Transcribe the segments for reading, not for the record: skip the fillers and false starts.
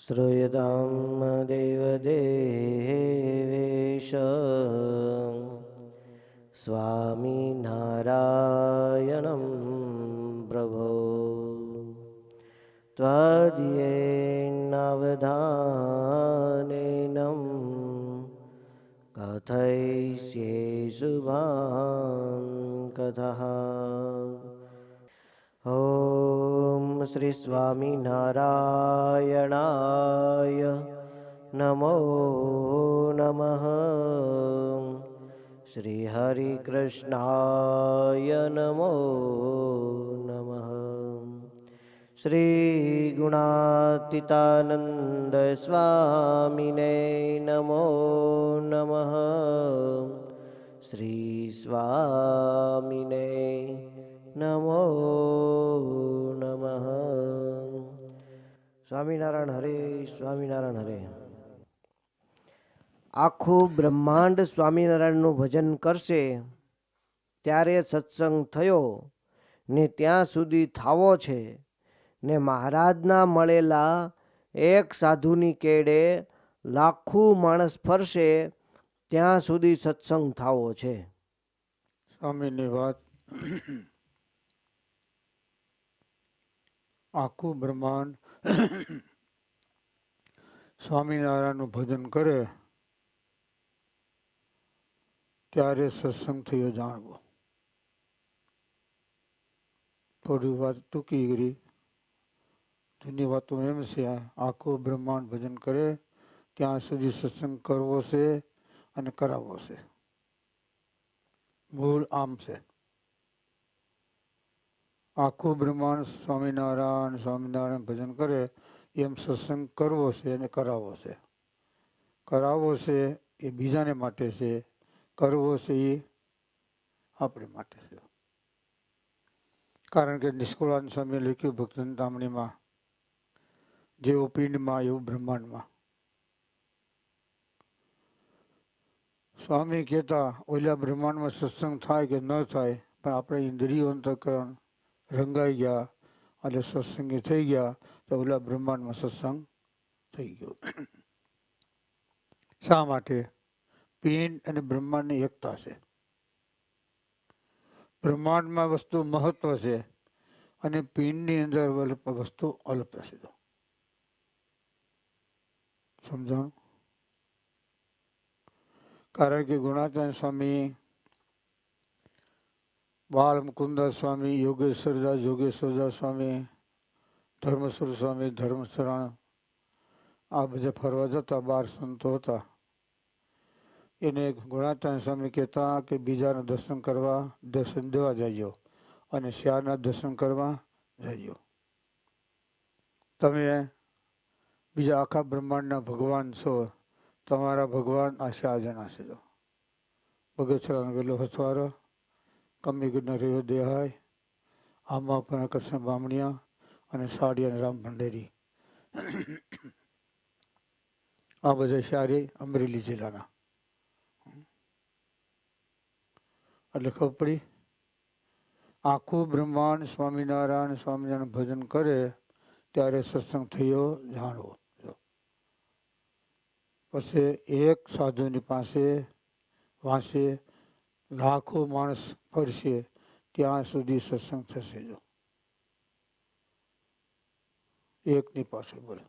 श्रूयतां देवदेवेश स्वामिनारायणं प्रभो त्वदीयेनावधानेन कथयिष्ये शुभां कथः। ॐ श्री स्वामिनारायणाय नमो नमः। श्री हरिकृष्णाय नमो नमः। श्री गुणातीतानंद स्वामिने नमो नमः। श्री स्वामिने नमो नमः। સ્વામિનારાયણ હરે, સ્વામિનારાયણ હરે. આખું બ્રહ્માંડ સ્વામિનારાયણનું ભજન કરશે ત્યારે સત્સંગ થયો ને ત્યાં સુધી થાવો છે ને મહારાજના મળેલા એક સાધુની કેડે લાખું માણસ ફરશે ત્યાં સુધી સત્સંગ થાવો છે. સ્વામીની વાત. આખું બ્રહ્માંડ સ્વામિનારાયણનું ભજન કરે ત્યારે સત્સંગ થયો જાણવો. થોડી વાત ટૂંકી કરી. જૂની વાતો એમ છે, આખું બ્રહ્માંડ ભજન કરે ત્યાં સુધી સત્સંગ કરવો છે અને કરાવવો છે. મૂળ આમ છે. આખું બ્રહ્માંડ સ્વામિનારાયણ સ્વામિનારાયણ ભજન કરે એમ સત્સંગ કરવો છે અને કરાવવો છે. કરાવવો છે એ બીજાને માટે છે, કરવો છે એ આપણે માટે છે. કારણ કે નિષ્કુળાનંદ સ્વામીએ લખ્યું ભક્તચિંતામણીમાં, જેવું પિંડમાં એવું બ્રહ્માંડમાં. સ્વામી કહેતા ઓલા બ્રહ્માંડમાં સત્સંગ થાય કે ન થાય, પણ આપણે ઇન્દ્રિયો અંતઃકરણ રંગાઈ ગયા એટલે સત્સંગી થઈ ગયા તો ઓલા બ્રહ્માંડમાં સત્સંગ થઈ ગયો. શા માટે? પિંડ અને બ્રહ્માંડની એકતા છે. બ્રહ્માંડમાં વસ્તુ મહત્વ છે અને પિંડની અંદર વસ્તુ અલ્પ છે. સમજાણું? કારણ કે ગુણાચંદ સ્વામી, બાળ મુકુદાસ સ્વામી, યોગેશ્વરદાસ યોગેશ્વરદાસ સ્વામી, ધર્મેશ્વર સ્વામી ધર્મશરણ, આ બધા ફરવા જતા 12 સંતો હતા. એને ગુણાચંદ સ્વામી કહેતા કે બીજાના દર્શન કરવા દર્શન દેવા જજો અને શ્યારના દર્શન કરવા જજો. તમે બીજા આખા બ્રહ્માંડના ભગવાન છો, તમારા ભગવાન આ 4 જણા છે. બગસરાનો વેલો હથવારો, કમીગઢનો રહ્યો દેહાય, આમાં પણ કૃષ્ણ બામણિયા અને સાડિયા રામ ભંડેરી. આ બધા 4 અમરેલી જિલ્લાના. એટલે ખબર પડી. આખું બ્રહ્માંડ સ્વામિનારાયણ સ્વામિનારાયણ ભજન કરે ત્યારે સત્સંગ થયો જાણવો. પછી એક સાધુની પાસે વાંચે લાખો માણસ ફરશે ત્યાં સુધી સત્સંગ થશે. જો એકની પાસે બોલે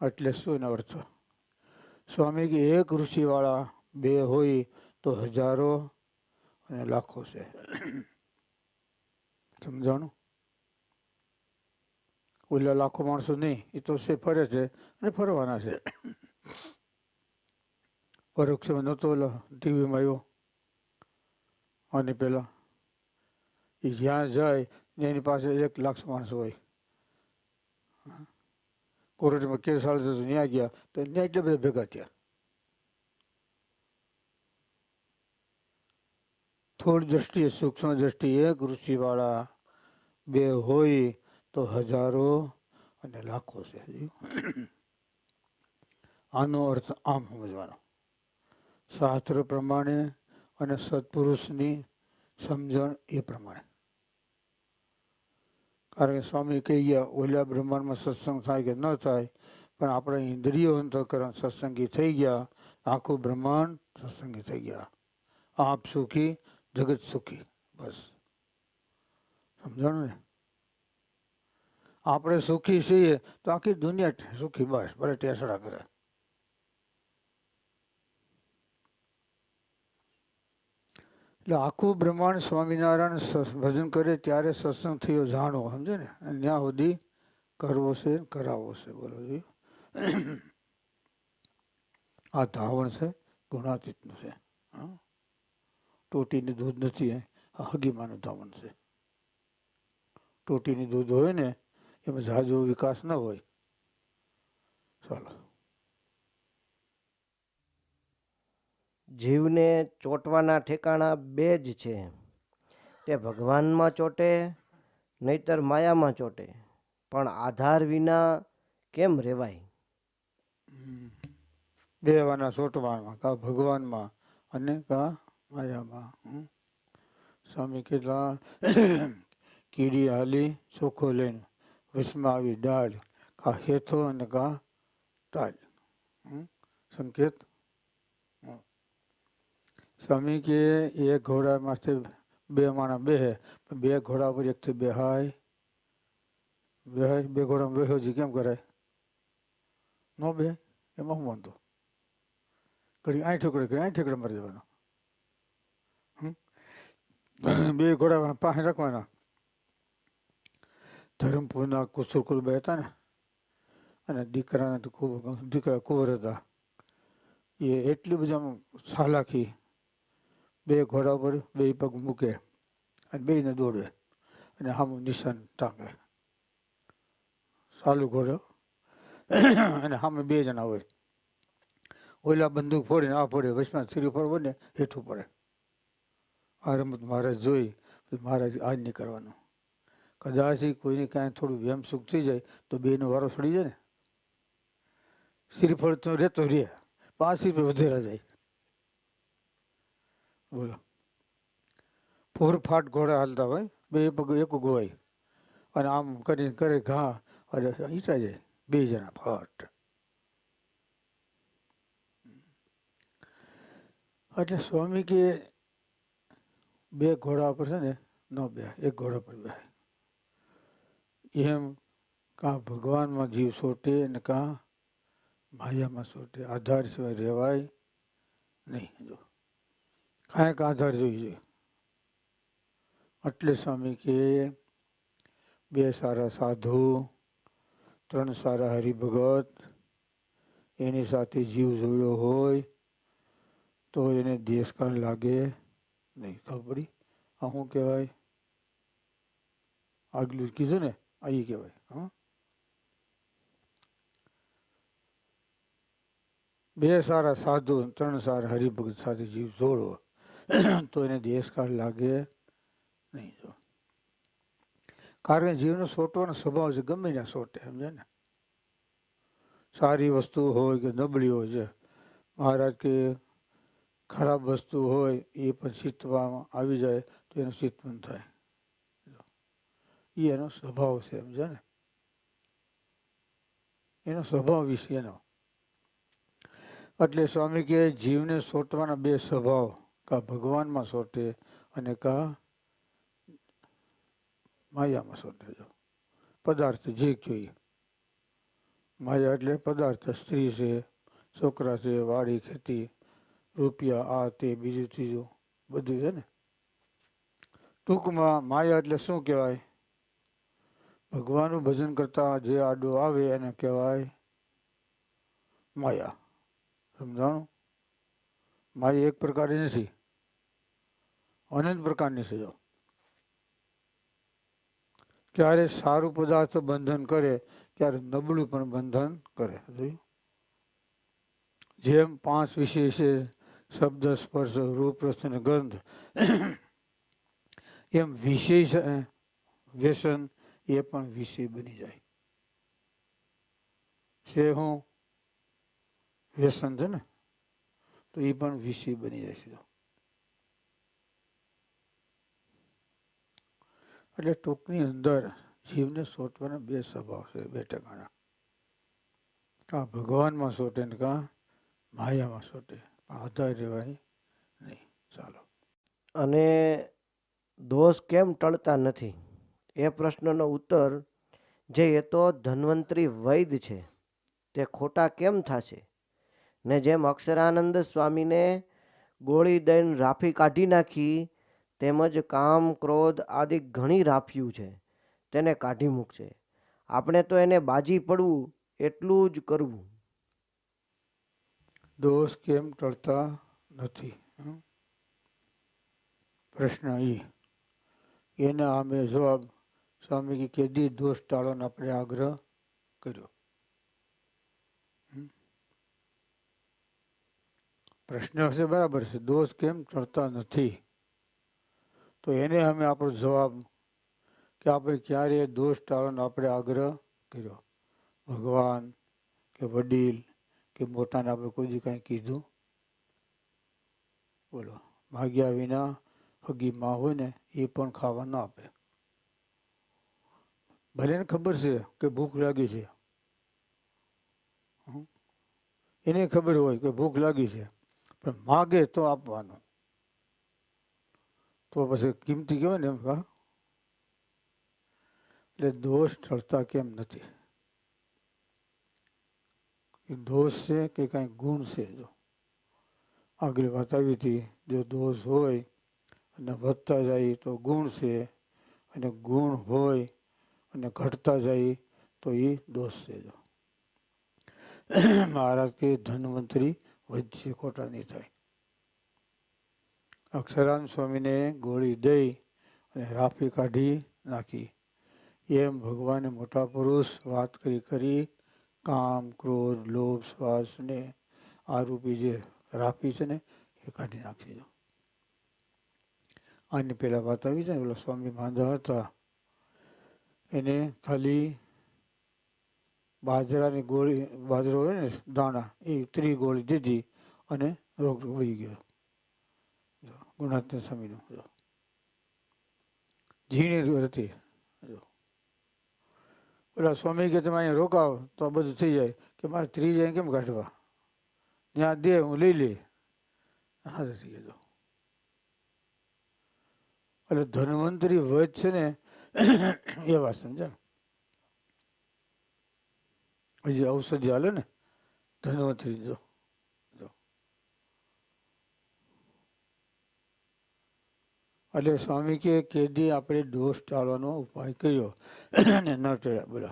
એટલે શું એનો અર્થ? સ્વામી કે એક ઋષિવાળા 2 હોય તો હજારો અને લાખો છે. સમજાણું? ઓલા લાખો માણસો નહીં, એ તો છે ફરે છે અને ફરવાના છે. પરોક્ષમાં નહોતો ઓલો ટીવીમાં આવ્યો અને પેલા એ જ્યાં જાય એની પાસે 1 લાખ માણસો હોય. કોર્ટમાં કેસ હાલતો તો ત્યાં ગયા તો ત્યાં એટલા બધા ભેગા થયા. થોડી દ્રષ્ટિએ સૂક્ષ્મ દ્રષ્ટિએ એક ઋષિવાળા 2 હોય તો હજારો અને લાખો છે. આનો અર્થ આમ સમજવાનો. શાસ્ત્ર પ્રમાણે અને સત્પુરુષની સમજણ એ પ્રમાણે. કારણ કે સ્વામી કહી ગયા ઓલા બ્રહ્માંડમાં સત્સંગ થાય કે ન થાય, પણ આપણે ઇન્દ્રિયો અંતઃકરણ સત્સંગી થઈ ગયા, આખું બ્રહ્માંડ સત્સંગી થઈ ગયા. આપ સુખી જગત સુખી, બસ સમજાણું ને. આપણે સુખી છીએ તો આખી દુનિયા સુખી, બસ ભલે ટેસડા કરે. એટલે આખું બ્રહ્માંડ સ્વામિનારાયણ ભજન કરે ત્યારે સત્સંગ થયો જાણો, સમજે ને. ત્યાં સુધી કરવો છે કરાવવો છે, બોલો જોઈએ. આ ધાવણ છે ગુણાતીતનું છે. ટોટીની દૂધ નથી, આ હગીમાનું ધાવણ છે. ટોટીની દૂધ હોય ને એમાં ઝાઝો વિકાસ ન હોય. ચાલો. જીવને ચોંટવાના ઠેકાણા બે જ છે, તે ભગવાનમાં ચોંટે નહીતર માયામાં ચોંટે, પણ આધાર વિના કેમ રહેવાય? બેવાના સોટવામાં, કા ભગવાનમાં અને કા માયામાં. સ્વામી કેટલા કીડી હાલી ચોખ્ખો લઈને વચમાં આવી ડાળ, કા હેથો અને કા ટાળ. સંકેત. સ્વામી કે એક ઘોડામાંથી બે માણસ બેહે, બે ઘોડા પર એકથી બેહાય બેહાય, બે ઘોડામાં બેહો જી કેમ કરાય? ન બે, એમાં હું વાંધો? કરી અહીં ઠેકડે કરી અહીં ઠેકડે મારી દેવાનો. બે ઘોડા પાસે રાખવાના. ધરમપુરના કુસુરકુલભાઈ હતા ને, અને દીકરા કુંવર હતા. એ એટલી બધી ચાલાકી, બે ઘોડા પર બે પગ મૂકે અને બેને દોડે અને સામું નિશાન ટાંકે. ચાલુ ઘોડો અને સામે બે જણા હોય. ઓલા બંદૂક ફોડીને આ ફોડે, વચમાં થીરી ફોડ ને હેઠું પડે. આ રમત મહારાજ જોઈ, મહારાજ આજ નહીં કરવાનું. કદાચ કોઈને કાંઈ થોડું વેમ સુખ થઈ જાય તો બેનો વારો છોડી જાય ને. શ્રીફળ તો રહેતો રે, 5 રૂપિયા વધેરા જાય. બોલો. ફૂરફાટ ઘોડા હાલતા હોય, બે પગ એક ગોવાય અને આમ કરી કરે ઘા અને ઈટા જાય બે જણા ફાટ. એટલે સ્વામી કે બે ઘોડા પર છે ને ન બે, એક ઘોડા પર બે. એમ કાં ભગવાનમાં જીવ સોટે ને કાં માયામાં સોટે. આધાર સિવાય રહેવાય નહીં. જો કાંઈક આધાર જોઈએ. એટલે સ્વામી કે બે સારા સાધુ, 3 સારા હરિભગત, એની સાથે જીવ જોડ્યો હોય તો એને દેશકાળ લાગે નહીં. ખબર પડી? આ શું કહેવાય? આગલું કીધું ને, આ એ કહેવાય. બે સારા સાધુ, 3 સારા હરિભગત સાથે જીવ જોડો તો એને દેશકાળ લાગે નહીં. જો કારણ કે જીવનો સોટવાનો સ્વભાવ છે, ગમે ત્યાં સોટે, સમજે ને. સારી વસ્તુ હોય કે નબળી હોય છે, મહારાજ કે ખરાબ વસ્તુ હોય એ પણ ચિત્તવામાં આવી જાય તો એનું ચિત્તવન થાય. એ એનો સ્વભાવ છે, સમજે ને. એનો સ્વભાવ વિશે એનો. એટલે સ્વામી કે જીવને સોટવાના બે સ્વભાવ, કા ભગવાનમાં સોટે અને કા માયામાં સોટે. જો પદાર્થ જે જોઈએ, માયા એટલે પદાર્થ, સ્ત્રી છે, છોકરા છે, વાડી ખેતી, રૂપિયા, આ તે બીજું ત્રીજું બધું છે ને. ટૂંકમાં માયા એટલે શું કહેવાય? ભગવાનનું ભજન કરતા જે આડો આવે એને કહેવાય માયા. સમજાણું? માયા એક પ્રકારની નથી, અનંત પ્રકારની છે. જો ક્યારે સારું પદાર્થ બંધન કરે, ક્યારે નબળું પણ બંધન કરે. જોયું? જેમ 5 વિષય છે, શબ્દ, સ્પર્શ, રૂપ, રસ અને ગંધ, એમ વિષય વ્યસન એ પણ વિષય બની જાય છે. હું વ્યસન છે ને, તો એ પણ વિષય બની જાય છે. એટલે ટૂંકની અંદર જીવને સોટવાના બે સ્વભાવ છે, બે ઠેકાણા. કાં ભગવાનમાં સોટે ને કાં માયામાં સોટે, પણ આધાર રહેવાય નહીં. ચાલો. અને દોષ કેમ ટળતા નથી એ પ્રશ્નનો ઉત્તર જે એ તો ધન્વંતરી વૈદ છે તે ખોટા કેમ થશે? ને જેમ અક્ષરાનંદ સ્વામીને ગોળી દઈને રાફી કાઢી નાખી, તેમજ કામ ક્રોધ આદિ ઘણી રાફિયું છે તેને કાઢી મૂકશે. આપણે તો એને બાજી પડવું એટલું જ કરવું. દોષ કેમ ટળતા નથી? પ્રશ્ન એના આમે જવાબ સ્વામી કે દી દોષ ટાળવાનો આપણે આગ્રહ કર્યો. પ્રશ્ન હશે બરાબર છે, દોષ કેમ ટળતા નથી? તો એને અમે આપણો જવાબ કે આપણે ક્યારે દોષ ટાળવાનો આપણે આગ્રહ કર્યો? ભગવાન કે વડીલ કે મોટાને આપણે કોઈ દી કાંઈ કીધું? બોલો. માગ્યા વિના હગી માં હોય ને એ પણ ખાવા ના આપે. ભલે ને ખબર છે કે ભૂખ લાગી છે, એને ખબર હોય કે ભૂખ લાગી છે, પણ માગે તો આપવાનું. તો પછી કિંમતી કહેવાય ને એમ. કા એટલે દોષ ટળતા કેમ નથી? એ દોષ છે કે કાંઈ ગુણ છે? જો આગળ વાત આવી હતી, જો દોષ હોય અને વધતા જાય તો ગુણ છે, અને ગુણ હોય અને ઘટતા જાય તો એ દોષ છે. જો મહારાજ કે ધન્વંતરી વચ્ચે ખોટા નહીં થાય. અક્ષરાનંદ સ્વામીને ગોળી દઈ અને રાફી કાઢી નાખી, એમ ભગવાને મોટા પુરુષ વાત કરી કામ ક્રોધ લોભ શ્વાસ ને આ રૂપી જે રાફી છે ને એ કાઢી નાખી. આની પેલા વાત આવી છે ને, પેલા સ્વામી માંદા હતા, એને ખાલી બાજરાની ગોળી, બાજરો હોય ને દાણા, એ 3 ગોળી દીધી અને રોગ વહી ગયો. ગુણાત્મક સ્વામીનું ઝીણી હતી. પેલા સ્વામી કે તમે અહીંયા રોકાવ તો આ બધું થઈ જાય, કે મારે 3 જાય કેમ કાઢવા, ત્યાં દે હું લઈ લે. હા થઈ ગયો. એટલે ધન્વંતરી વધ છે ને એ વાત સમજાય. હજી ઔષધિ હાલે ને ધન્વંતરી. જો એટલે સ્વામી કે કેદી આપણે દોષ ટાળવાનો ઉપાય કર્યો અને ન ટળ્યા. બોલો.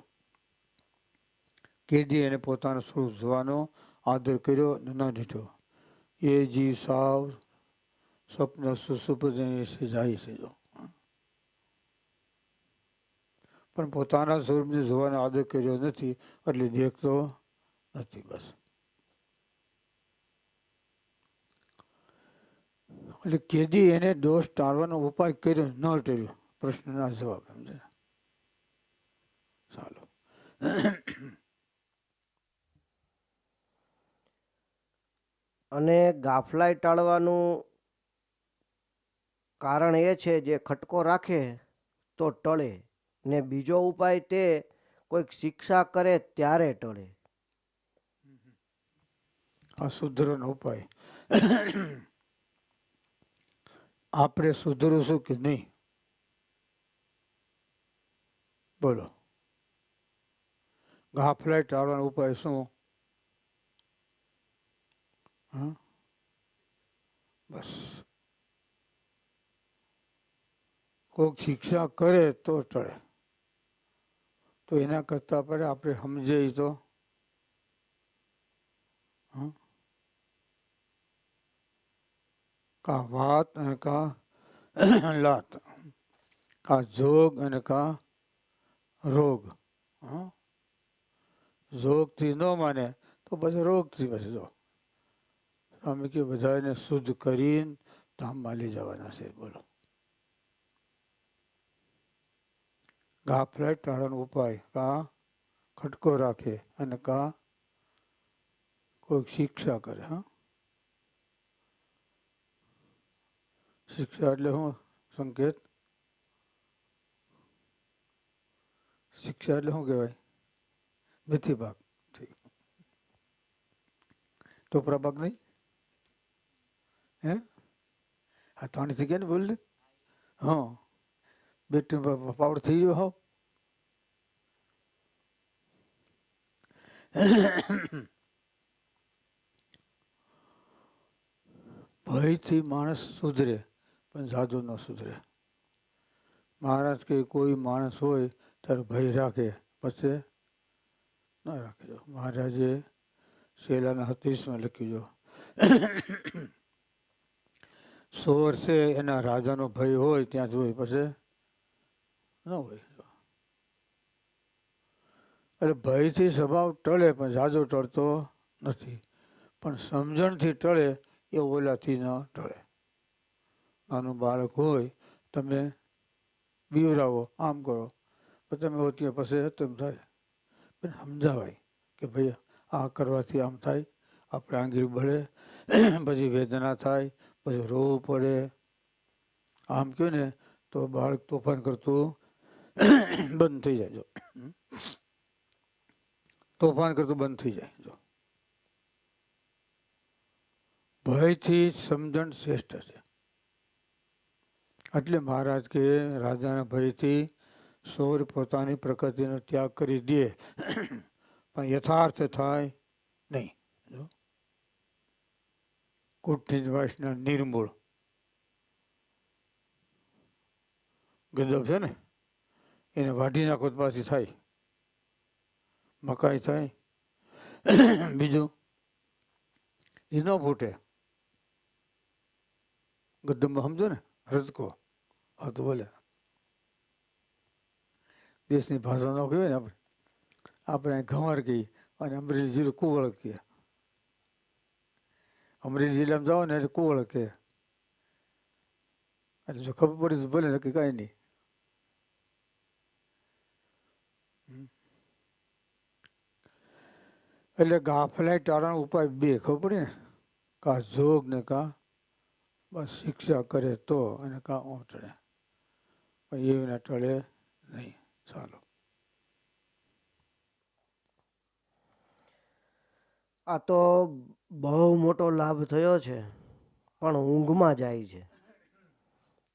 કેદી એને પોતાનું સ્વરૂપ જોવાનો આદર કર્યો ને ન દીધો. એ જીવ સાવ સ્વપ્ન સુસુપ્ત જાય છે. જો પણ પોતાના સ્વરૂપને જોવાનો આદર કર્યો નથી એટલે દેખતો નથી. બસ. એટલે કેદી એને દોષ ટાળવાનો ઉપાય કર્યો ન ટળ્યો. પ્રશ્નના જવાબ સમજે. ચાલો. અને ગાફલાઈ ટાળવાનું કારણ એ છે જે ખટકો રાખે તો ટળે, ને બીજો ઉપાય તે કોઈક શિક્ષા કરે ત્યારે ટળે. આ સુધરવાનો ઉપાય આપણે સુધરશું કે નહીં? બોલો. ગાફલાઈ ટાળવાનો ઉપાય શું? બસ. કોઈક શિક્ષા કરે તો ટળે. તો એના કરતા પડે આપણે સમજે તો કા વાત અને કા લાત, કા જોગ અને કા રોગ. જોગથી ન માને તો પછી રોગથી પછી. જો સ્વામી કે બધાને શુદ્ધ કરીને ધામમાં લઈ જવાના છે. બોલો. ગાફલાઈ ટાળવાનો ઉપાય કા ખટકો રાખે અને કા કોઈક શિક્ષા કરે. શિક્ષા એટલે શું સંકેત? શિક્ષા એટલે શું કહેવાય? મેથી પાક. ટોપરા પાક નહીં? હે? હા, ત્રણ જગ્યા ને બોલ દે. હા, બેટરી પાવડ થઈ ગયો હાવ. ભયથી માણસ સુધરે પણ જાદુ ન સુધરે. મહારાજ કે કોઈ માણસ હોય ત્યારે ભય રાખે, પછી ન રાખે. મહારાજે શેલાના 37માં લખ્યું જો 100 વર્ષે એના રાજાનો ભય હોય ત્યાં જ હોય, પછી ન હોય. એટલે ભયથી સ્વભાવ ટળે પણ જાજો ટળતો નથી. પણ સમજણથી ટળે એ ઓલાથી ન ટળે. નાનું બાળક હોય, તમે બીવરાવો, આમ કરો, પણ તમે હોતી પછી તેમ થાય. પણ સમજાવાય કે ભાઈ આ કરવાથી આમ થાય, આપણે આંગળી બળે, પછી વેદના થાય, પછી રોવું પડે. આમ કહ્યું ને તો બાળક તોફાન કરતું બંધ થઈ જાય. જો તોફાન કરતું બંધ થઈ જાય. જો ભયથી સમજણ શ્રેષ્ઠ છે. એટલે મહારાજ કે રાજાના ભયથી સૌર પોતાની પ્રકૃતિનો ત્યાગ કરી દે પણ યથાર્થ થાય નહીં. કુટની વાસના નિર્મૂળ. ગજબ છે ને, એને વાઢી નાખો તો પાછી થાય, મકાઈ થાય. બીજું એ ન ફૂટે. ગદ્દમમાં સમજો ને, રજકો. હા તો બોલે દેશની ભાષા ન કહેવાય ને, આપણે ઘવાર કહીએ અને અમરેલી જિલ્લો કુવળ કહીએ. અમરેલી જિલ્લામાં જાઓ ને એટલે કુવળ કહે. એટલે જો ખબર પડી તો ભલે, નક્કી કાંઈ નહીં. એટલે ગાફલાઈ ટાળવાનો ઉપાય બે ખબર પડી ને, કા જોગ ને કા બસ શિક્ષા કરે તો, અને કા ઓંચડે. પણ એવી ના ટળે નહીં. ચાલો. આ તો બહુ મોટો લાભ થયો છે, પણ ઊંઘમાં જાય છે.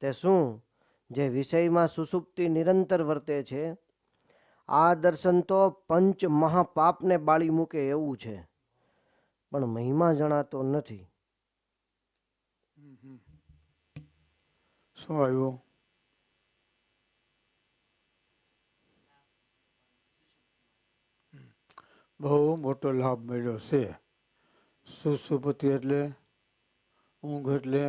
તે શું? જે વિષયમાં સુષુપ્તિ નિરંતર વર્તે છે. આ દર્શન તો પંચ મહાપાપને બાળી મૂકે એવું છે, પણ મહિમા જણાતો નથી. શું આવ્યું? બહુ મોટો લાભ મળ્યો છે. સુષુપ્તિ એટલે ઊંઘ એટલે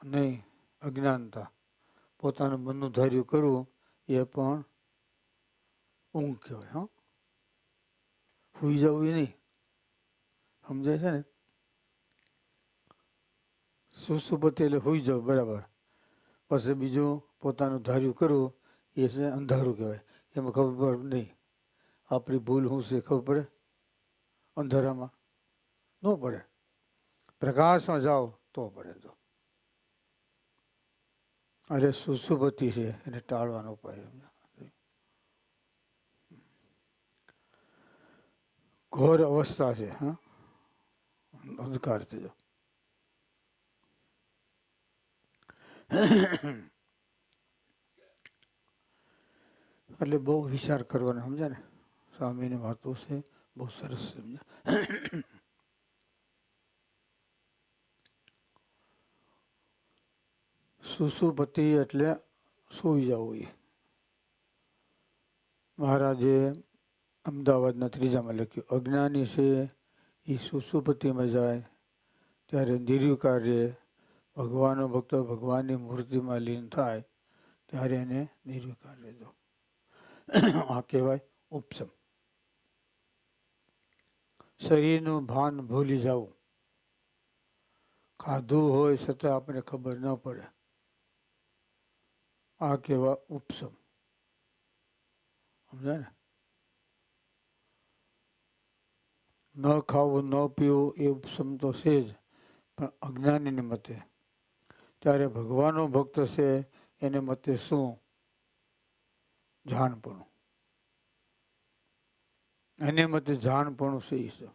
નહીં, અજ્ઞાનતા. પોતાનું મનનું ધાર્યું કરવું એ પણ ઊંઘ કહેવાય. હા, સુઈ જવું એ નહીં. સમજાય છે ને? સુષુપ્તિ એટલે સુઈ જવું, બરાબર. પછી બીજું પોતાનું ધાર્યું કરવું એ છે અંધારું કહેવાય. એમાં ખબર નહીં આપણી ભૂલ શું છે, ખબર પડે? અંધારામાં ન પડે, પ્રકાશમાં જાઓ તો પડે. તો અરે સુષુપ્તિ છે, એને ટાળવાનો ઉપાય. ઘોર અવસ્થા છે. હા, અંધકાર છે. જો એટલે બહુ વિચાર કરવાનો, સમજે ને? સ્વામીની વાતો છે, બહુ સરસ સમજે. સુષુપ્તિ એટલે સૂઈ જવું. મહારાજે અમદાવાદના 3માં લખ્યું, અજ્ઞાની છે એ સુષુપ્તિમાં જાય ત્યારે નિર્વિકાર રહે. ભગવાનનો ભક્તો ભગવાનની મૂર્તિમાં લીન થાય ત્યારે એને નિર્વિકાર રહેજો. આ કહેવાય ઉપસમ. શરીરનું ભાન ભૂલી જવું. ખાધું હોય છતાં આપણને ખબર ન પડે. આ કહેવાય ઉપસમ. સમજાય ને? ન ખાવું, ન પીવું એ ઉપસમ તો છે જ, પણ અજ્ઞાનીને મતે. ત્યારે ભગવાનનો ભક્ત છે એને મતે શું? જાણપણું. એને મતે જાણપણું છે ઈ છે.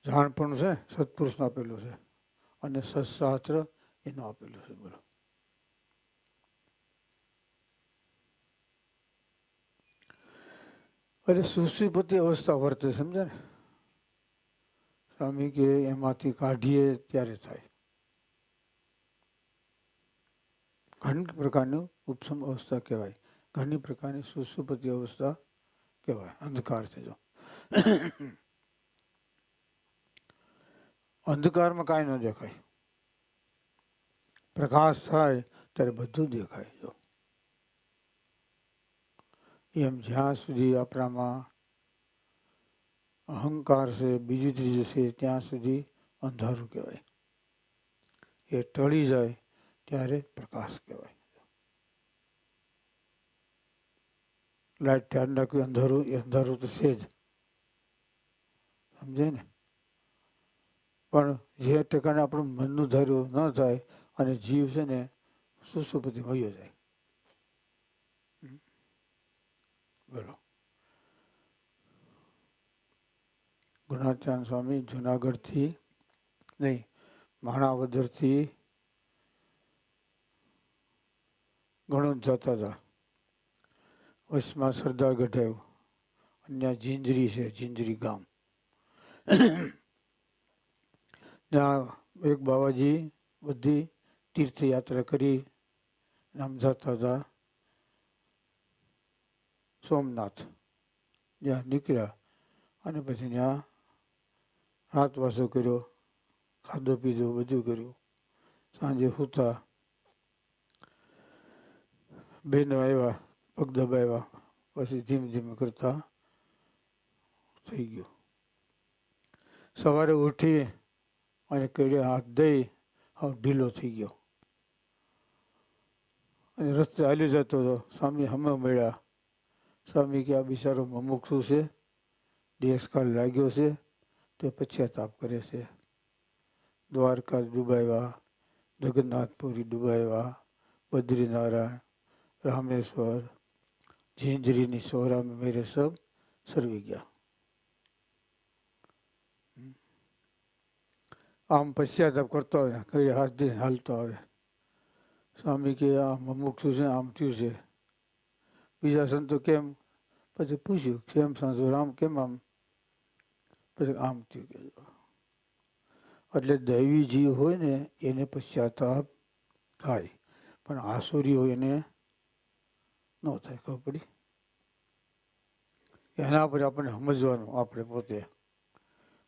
જાણપણું છે સત્પુરુષનું આપેલું છે અને સત્શાસ્ત્ર એનું આપેલું છે. બોલો. અરે સુષુપ્તિ અવસ્થા વર્તે, સમજે ને? સ્વામી કે એમાંથી કાઢીએ ત્યારે થાય. ઘણી પ્રકારની ઉપસમ અવસ્થા કહેવાય, ઘણી પ્રકારની સુષુપ્તિ અવસ્થા કહેવાય. અંધકાર છે જો અંધકારમાં કાંઈ ન દેખાય, પ્રકાશ થાય ત્યારે બધું દેખાય. જો એમ જ્યાં સુધી આપણામાં અહંકાર છે, બીજી ત્રીજી છે, ત્યાં સુધી અંધારું કહેવાય. એ ટળી જાય ત્યારે પ્રકાશ કહેવાય. લાઈટ ધ્યાન રાખ્યું, અંધારું એ અંધારું તો છે જ, સમજે ને? પણ જે ટકાને આપણું મનનું ધાર્યું ન થાય અને જીવ છે ને સુષુપ્તિ વયો જાય. બોલો. ગુણાત્યાન સ્વામી જુનાગઢથી નહીં, માણાવદરથી ઘણું જતા હતા. વચમાં સરદાર ગઢાયું, અહીંયા જિંજરી છે, જિંજરી ગામ. ત્યાં એક બાવાજી બધી તીર્થયાત્રા કરી નામ જતા હતા સોમનાથ. જ્યાં નીકળ્યા અને પછી ત્યાં રાતવાસો કર્યો, ખાધો પીધો બધું કર્યું. સાંજે સૂતા, બહેનો આવ્યા, પગ દબાવ્યા, પછી ધીમે ધીમે કરતા થઈ ગયું. સવારે ઉઠી અને કડે હાથ દઈ હવે ઢીલો થઈ ગયો અને રસ્તે હાલી જતો હતો. સ્વામી હમે મળ્યા. સ્વામી કે આ બિચારો મુમુક્ષુ છે, દેશકાળ લાગ્યો છે, તે પશ્ચાતાપ કરે છે. દ્વારકા ડૂબાવ્યા, જગન્નાથપુરી ડૂબાવ્યા, બદ્રીનારાયણ, રામેશ્વર, झिंझरीनी सोहरा में मेरे सब सरवी गया. આમ પશ્ચાતાપ કરતો હોય, કઈ હાથ દે હાલતો આવે. સ્વામી કે આ મુમુક્ષુ છે, આમ થયું છે. બીજા સંતો કેમ? પછી પૂછ્યું કેમ સંતો રામ કેમ આમ? પછી આમ થયું કે. એટલે દૈવી જીવ હોય ને એને પશ્ચાતાપ થાય, પણ આસુરી હોય એને ન થાય. ખબર પડી? એના પર આપણે સમજવાનું. આપણે પોતે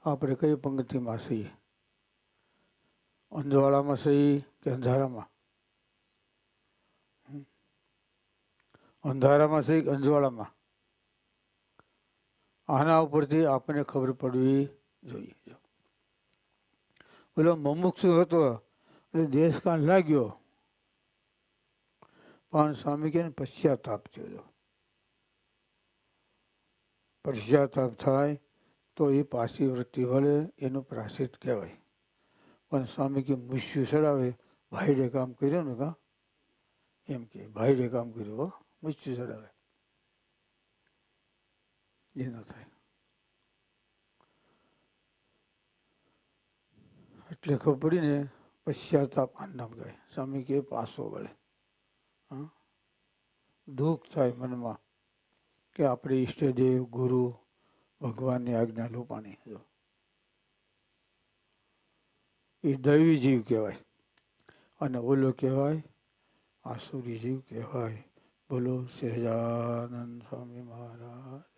આપણે કઈ પંક્તિમાં છીએ, અંજવાળામાં સહી કે અંધારામાં? અંધારામાં સહી કે અંજવાળામાં? આના ઉપરથી આપણને ખબર પડવી જોઈએ. પેલો મુમુક્ષુ હતો એટલે દેશકાળ લાગ્યો, પણ સ્વામી કે પશ્ચાતાપ થયો. પશ્ચાતાપ થાય તો એ પાછી વૃત્તિ વળે, એનું પ્રાશ્ચિત કહેવાય. પણ સ્વામી કે મુશ્યુ ચડાવે, ભાઈડે કામ કર્યું ને કા, એમ કે ભાઈડે કામ કર્યું, મુશ્યુ ચડાવે એ ન થાય. એટલે ખબર પડી ને પશ્ચાતાપ નામ ગાય. સ્વામી કે પાસો વળે. દુઃખ થાય મનમાં કે આપણે ઈષ્ટદેવ ગુરુ ભગવાનની આજ્ઞા લોપાણી. એ દૈવી જીવ કહેવાય અને ઓલો કહેવાય આસુરી જીવ કહેવાય. બોલો સહજાનંદ સ્વામી મહારાજ.